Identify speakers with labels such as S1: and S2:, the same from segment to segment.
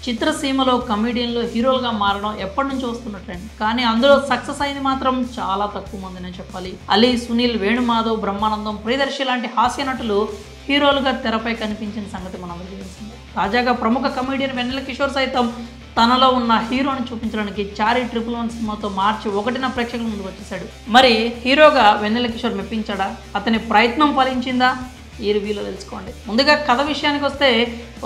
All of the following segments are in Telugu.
S1: చిత్రసీమలో కమెడియన్లు హీరోలుగా మారడం ఎప్పటి నుంచి వస్తున్న ట్రెండ్. కానీ అందులో సక్సెస్ అయింది మాత్రం చాలా తక్కువ మందినే చెప్పాలి. అలీ, సునీల్, వేణుమాధవ్, బ్రహ్మానందం, ప్రియదర్శి లాంటి హాస్య నటులు హీరోలుగా తెరపై కనిపించిన సంగతి మనందరికీ తెలిసిందే. తాజాగా ప్రముఖ కమెడియన్ వెన్నెల కిషోర్ సైతం తనలో ఉన్న హీరోని చూపించడానికి చారీ 111 సినిమాతో మార్చి 1న ప్రేక్షకుల ముందుకు వచ్చేసాడు. మరి హీరోగా వెన్నెల కిషోర్ మెప్పించాడా? అతని ప్రయత్నం ఫలించిందా? ఈ రివ్యూలో తెలుసుకోండి. ముందుగా కథ విషయానికి వస్తే,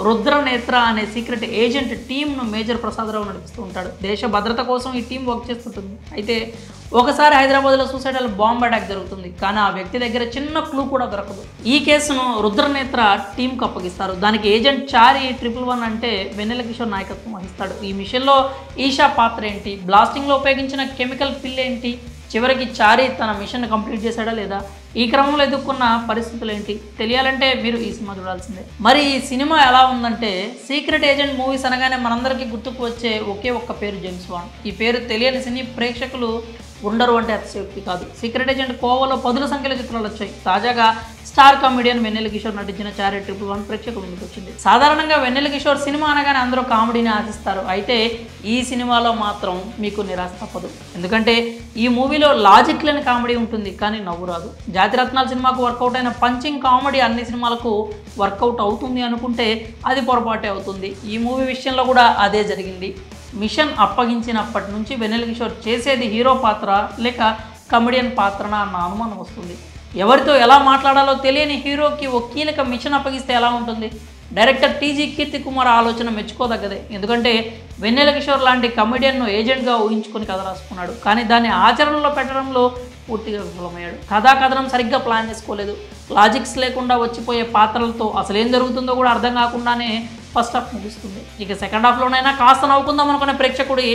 S1: రుద్రనేత్ర అనే సీక్రెట్ ఏజెంట్ టీంను మేజర్ ప్రసాదరావు నడిపిస్తూ ఉంటాడు. దేశ భద్రత కోసం ఈ టీం వర్క్ చేస్తుంటుంది. అయితే ఒకసారి హైదరాబాద్లో సూసైడల్ బాంబ్ అటాక్ జరుగుతుంది. కానీ ఆ వ్యక్తి దగ్గర చిన్న క్లూ కూడా దొరకదు. ఈ కేసును రుద్రనేత్ర టీంకు అప్పగిస్తారు. దానికి ఏజెంట్ చారీ 111 అంటే వెన్నెల కిషోర్ నాయకత్వం వహిస్తాడు. ఈ మిషన్లో ఈషా పాత్ర ఏంటి, బ్లాస్టింగ్లో ఉపయోగించిన కెమికల్ పిల్ ఏంటి, చివరికి చారీ తన మిషన్ కంప్లీట్ చేశాడా లేదా, ఈ క్రమంలో ఎదుర్కొన్న పరిస్థితులు ఏంటి తెలియాలంటే మీరు ఈ సినిమా చూడాల్సిందే. మరి ఈ సినిమా ఎలా ఉందంటే, సీక్రెట్ ఏజెంట్ మూవీస్ అనగానే మనందరికీ గుర్తుకు వచ్చే ఒకే ఒక్క పేరు జేమ్స్ బాండ్. ఈ పేరు తెలియని సినీ ప్రేక్షకులు ఉండరు అంటే అతిశయోక్తి కాదు. సీక్రెట్ ఏజెంట్ కోవలో పదుల సంఖ్యలో చిత్రాలు వచ్చాయి. తాజాగా స్టార్ కామెడియన్ వెన్నెల కిషోర్ నటించిన చారీ 111 ప్రేక్షకుల ముందుకు వచ్చింది. సాధారణంగా వెన్నెల కిషోర్ సినిమా అనగానే అందరూ కామెడీని ఆశిస్తారు. అయితే ఈ సినిమాలో మాత్రం మీకు నిరాశ తప్పదు. ఎందుకంటే ఈ మూవీలో లాజిక్ లేని కామెడీ ఉంటుంది, కానీ నవ్వు రాదు. జాతిరత్నాల సినిమాకు వర్కౌట్ అయిన పంచింగ్ కామెడీ అన్ని సినిమాలకు వర్కౌట్ అవుతుంది అనుకుంటే అది పొరపాటే అవుతుంది. ఈ మూవీ విషయంలో కూడా అదే జరిగింది. మిషన్ అప్పగించినప్పటి నుంచి వెన్నెల కిషోర్ చేసేది హీరో పాత్ర లేక కమెడియన్ పాత్రనా అన్న అనుమానం వస్తుంది. ఎవరితో ఎలా మాట్లాడాలో తెలియని హీరోకి ఒక కీలక మిషన్ అప్పగిస్తే ఎలా ఉంటుంది? డైరెక్టర్ టీజీ కీర్తి కుమార్ ఆలోచన మెచ్చుకోదగ్గదే. ఎందుకంటే వెన్నెల కిషోర్ లాంటి కమెడియన్ను ఏజెంట్గా ఊహించుకొని కథ రాసుకున్నాడు. కానీ దాన్ని ఆచరణలో పెట్టడంలో పూర్తిగా విఫలమయ్యాడు. కథనం సరిగ్గా ప్లాన్ చేసుకోలేదు. లాజిక్స్ లేకుండా వచ్చిపోయే పాత్రలతో అసలు ఏం జరుగుతుందో కూడా అర్థం కాకుండానే ఫస్ట్ హాఫ్ ముగుస్తుంది. ఇక సెకండ్ హాఫ్లోనైనా కాస్త నవ్వుకుందాం అనుకునే ప్రేక్షకుడి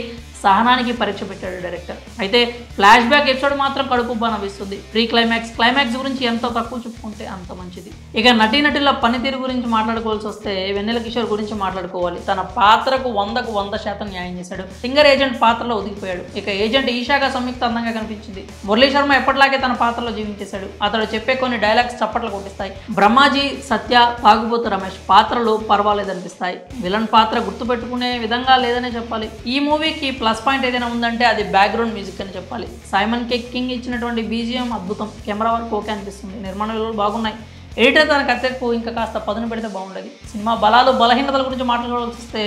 S1: సహనానికి పరీక్ష పెట్టాడు డైరెక్టర్. అయితే ఫ్లాష్ బ్యాక్ ఎపిసోడ్ మాత్రం కడుపుబ్బా నవ్విస్తుంది. ప్రీ క్లైమాక్స్ గురించి ఎంత తక్కువ చెప్పుకుంటే అంత మంచిది. ఇక నటీనటుల పనితీరు గురించి మాట్లాడుకోవాల్సి వస్తే వెన్నెల కిషోర్ గురించి మాట్లాడుకోవాలి. తన పాత్రకు 100కు 100% న్యాయం చేశాడు. సింగర్ ఏజెంట్ పాత్రలో ఒదిగిపోయాడు. ఇక ఏజెంట్ ఈషాగా సంయుక్త అందంగా కనిపించింది. మురళీ శర్మ ఎప్పటిలాగే తన పాత్రలో జీవించేశాడు. అతడు చెప్పే కొన్ని డైలాగ్స్ చప్పట్లు కొట్టిస్తాయి. బ్రహ్మాజీ, సత్య, తాగుబోతు రమేష్ పాత్రలు పర్వాలేదనిపిస్తాయి. విలన్ పాత్ర గుర్తుపెట్టుకునే విధంగా లేదనే చెప్పాలి. ఈ మూవీకి ప్లస్ పాయింట్ ఏదైనా ఉందంటే అది బ్యాక్గ్రౌండ్ మ్యూజిక్ అని చెప్పాలి. సైమన్ కింగ్ ఇచ్చినటువంటి బీజిఎం అద్భుతం. కెమెరా వర్క్ ఓకే అనిపిస్తుంది. నిర్మాణ విలువలు బాగున్నాయి. ఎడిటర్ తన కథకు ఇంకా కాస్త పదును పెడితే బాగుండేది. సినిమా బలాలు బలహీనతల గురించి మాట్లాడాల్సి వస్తే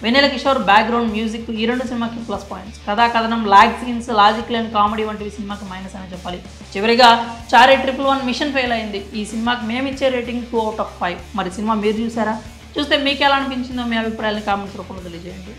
S1: వెన్నెల కిషోర్ బ్యాక్గ్రౌండ్ మ్యూజిక్ ఈ రెండు సినిమాకి ప్లస్ పాయింట్స్. కథనం, లాగ్ సీన్స్, లాజిక్ లేని కామెడీ వంటివి సినిమాకి మైనస్ అని చెప్పాలి. చివరిగా చారీ 111 మిషన్ ఫెయిల్ అయింది. ఈ సినిమాకి మేమిచ్చే రేటింగ్ 2/5. మరి సినిమా మీరు చూసారా? చూస్తే మీకు ఎలా అనిపించిందో మీ అభిప్రాయాలను కామెంట్స్ రూపంలో తెలియజేయండి.